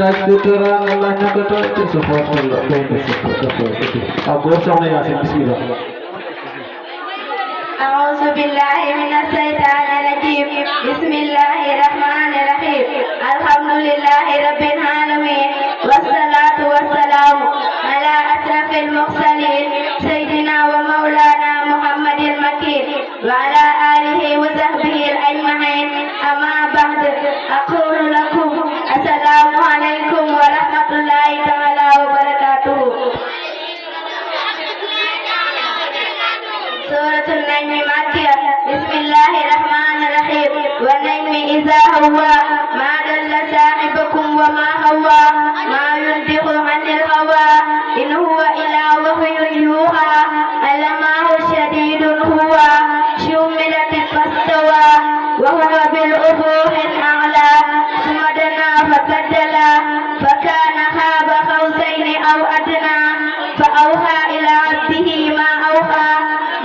Tuturan Allahnya kata support Allah support aku sama Yasin bismillah. أعوذ بالله من الشيطان الرجيم بسم الله الرحمن الرحيم الحمد لله رب العالمين والصلاة والسلام على أشرف المرسلين سيدنا ومولانا محمد المكين وعلى آله وصحبه الأجمعين أما بعد أقول لكم السلام عليكم ورحمة الله تعالى وبركاته. سورة النجم مكية بسم الله الرحمن الرحيم والنجم إذا هوى ما ضل صاحبكم وما هوى ما ينطق عن الهوى إن هو إلا وحي يوحى علمه شديد القوى شملت فاستوى وهو بالأفق الأعلى ثم دنا فتدلى فكان قاب قوسين أو أدنى فأوحى إلى عبده ما أوحى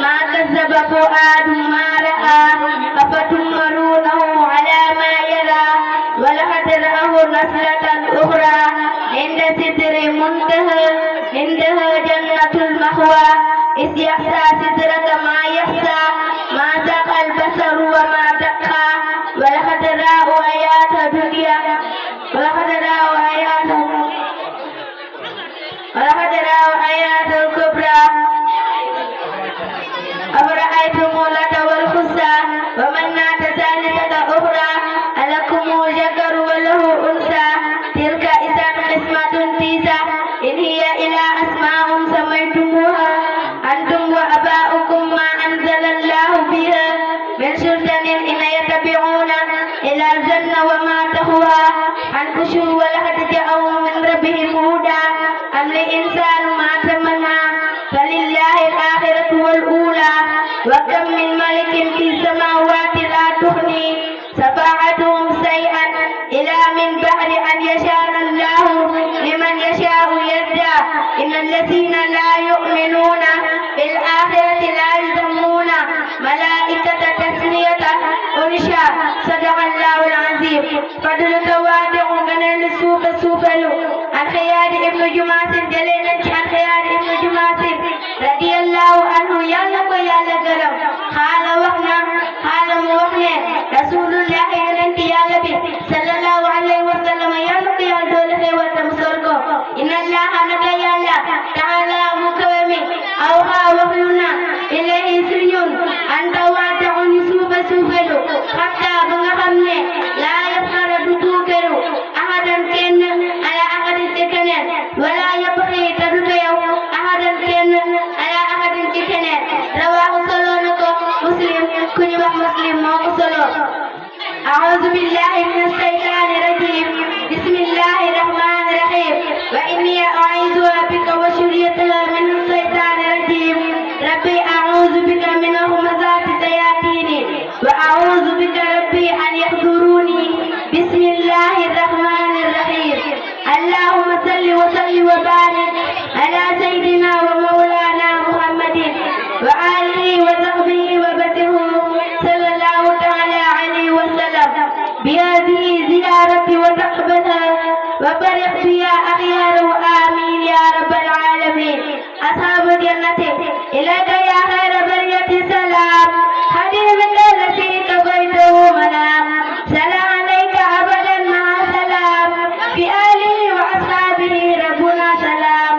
ما كذب فؤاد ما رأى أفتمرونه على ما يرى ولقد رآه نزلة أخرى عند سدر منتهى عندها جنة المأوى إذ يخشى سدرة ما يخشى ما زاغ البصر وما دقى ولقد رأوا آيات الدنيا ولقد رأوا آيات الكبرى أفرأيتم اللات والعزى ومناة الثالثة أخرى ألكم الذكر وله أنثى تلك إذا قسمة ضيزى إن هي إلا أسماء سميتموها أنتم وآباؤكم ما أنزل الله بها من سلطان إن يتبعون إلا الظن وما تهوى أنفسهم ولقد جاءهم من ربهم هدى أم للإنسان ما تمنى فلله الآخرة والأولى وكم من ملك في السماوات لا تغني شفاعتهم شيئا إلا من بعد أن يشاء الله لمن يشاء يرضى إن الذين لا يؤمنون بالآخرة لا يسمون ملائكة تسمية أنشا صدق الله العظيم فضل توادع من السوفل عن خيار ابن جماس جلينا عن خيار ابن جماس رضي الله عنه يالك ويالا غرم قال وحنا رسول الله ينتي يالبي صلى الله عليه وسلم يالك يالدول خيوة مسولكو إن الله نك يالا تعالى مكومي أوها وحيونا إليه سريون أنت وادع سوفلو حتى بغمني لا يفخر دتوكرو أحدا كن على أحد تكنن ولا يبغي تدويو أحدا كن على أحد تكنن رواه صلونكو مسلم كن مسلم موكو صلو أعوذ بالله من الشيطان الرجيم بسم الله الرحمن الرحيم وإني أعيذها بك وذريتها من الشيطان الرجيم ربي أعوذ بك من همزات الشياطين وأعوذ بك ربي أن يحضروني بسم الله الرحمن الرحيم اللهم صل وسلم وبارك على سيدنا ومولانا محمد وآله وصحبه وبته صلى الله تعالى عليه وسلم بهذه زيارة وتقبلها وبارك بها أخيار آمين يا رب العالمين أصحاب الجنة إليك يا خير برية سلام حبيبك الذي كفيته منام سلام عليك أبدا مع سلام في آله وأصحابه ربنا سلام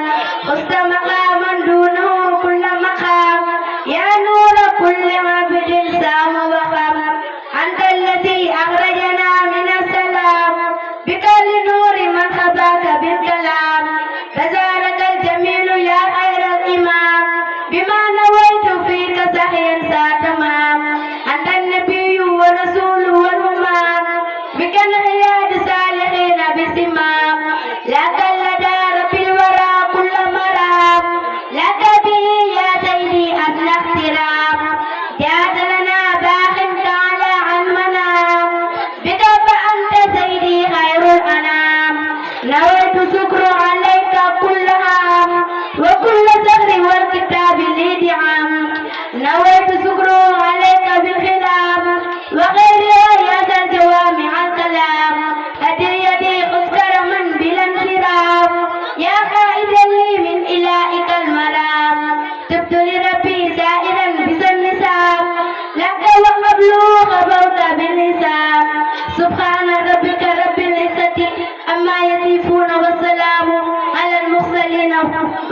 خذت مقاما دونه كل مقام يا نور كل عبد سام وخم أنت الذي أخرجنا من السلام بك لنور من خباك بالكلام تزارك الجميل يا خير الإمام بما نويت فيك سحيا ساتما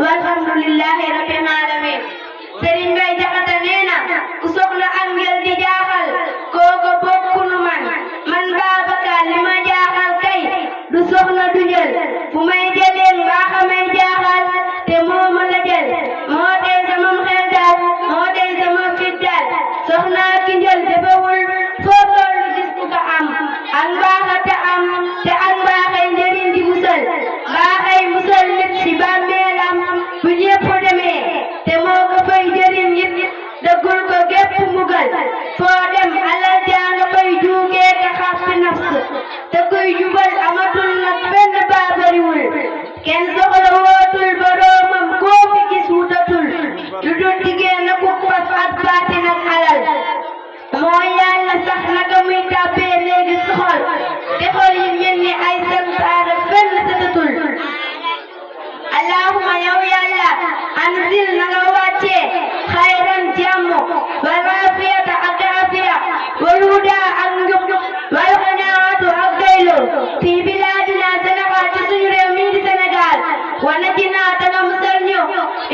walhamdulillahi rabbil alamin. Sëriñ Mbay Jaxate nee na ku soxla am ngel di jaaxal kooku bokkunu man Babacar li ma jaaxal kay du soxla du jël fu may jëlee mbaaxa may jaaxal te moo ma la jël moo tey sama xel daal moo tey sama fit daal soxna ki njël defewul foo tollu gis ku ko am ak mbaaxa te ak mbaaxay njëriñ di musal mbaaxay musal nit ci bàmmeelam bu ñépp demee te moo ko fay jëriñ nit dëggul ko gépp mbugal foo dem alal jaa nga fay juugee ka xàppi nafs te kuy jubal amatul nag benn baabariwul kenn soxla wootul boroomam koo fi gis wutatul lu dul diggéen na ku fas ak baati nag alal moo yàlla sax naka muy tàbbee léegi si xol te xol yi mel ni ay santaara fenn setatul allahumma yow yàlla anzil na nga wàccee xayran jàmm wal aafiyata ak aafiya wal huda ak njub wal xanaatu ak doylu fii bilaadina Sénégal ci suñu réew mi di Sénégal wa najjinaa ta nga musal ñu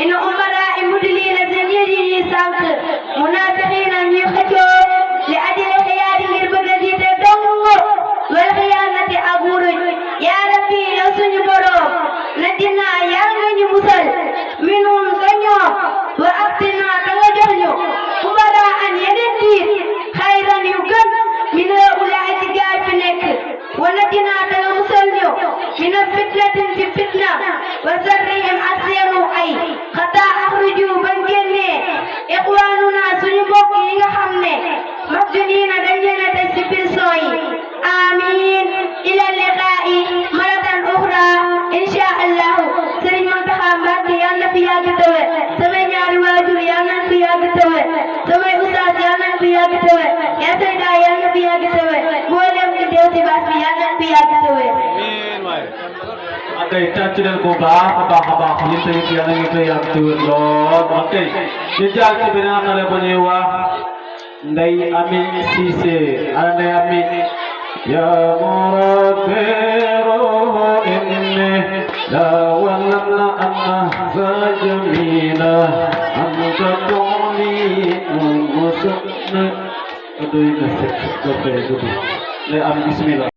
ina umara i mudiliina seen yéen yi ñuy sànq munaafiqiina ñuy xëccoo li ajili xiyaari ngir bëgg a jiite dong wal xiyaanati ak wuruj yaa rabbi yow suñu boroom najjinaa yaa nga ñu musal minhum sa ñoom wa aftinaa ta nga jox ñu umara an yeneen diir xayran yu gën min haulaay ci gaay fi nekk wa najjinaa ta nga musal ñu min fitnatin ci fitna wa sarrihim ak seenu ay xataa axruju bañ génnee ixwaanuna suñu mbokk yi nga xam ne masjuniina dañ leen a tëj ci prison yi amiin ila liqaa'i maratan uxra insha allahu Sëriñ Muntaxa Mbàkke yal na fi yàgg te wér samay ñaari waajur yal na fi yàgg te wér samay ustaas yal na fi yàgg te wér yaa sayda yal na fi yàgg te wér mboolem ki teew ci baas bi yal na fi yàgg te wér akay tàcc leen ko baax a baax yéen tamit yal na ngeen koy yàgg te wér lool akay ñu jàll ci beneen xale bu ñuy wax Ndey Ami Cissé ana Ndey Ami ya murabbiro inni la walana anna za jamila anta tuni musna doy na sekk do fay gudu Ndey Ami bismillah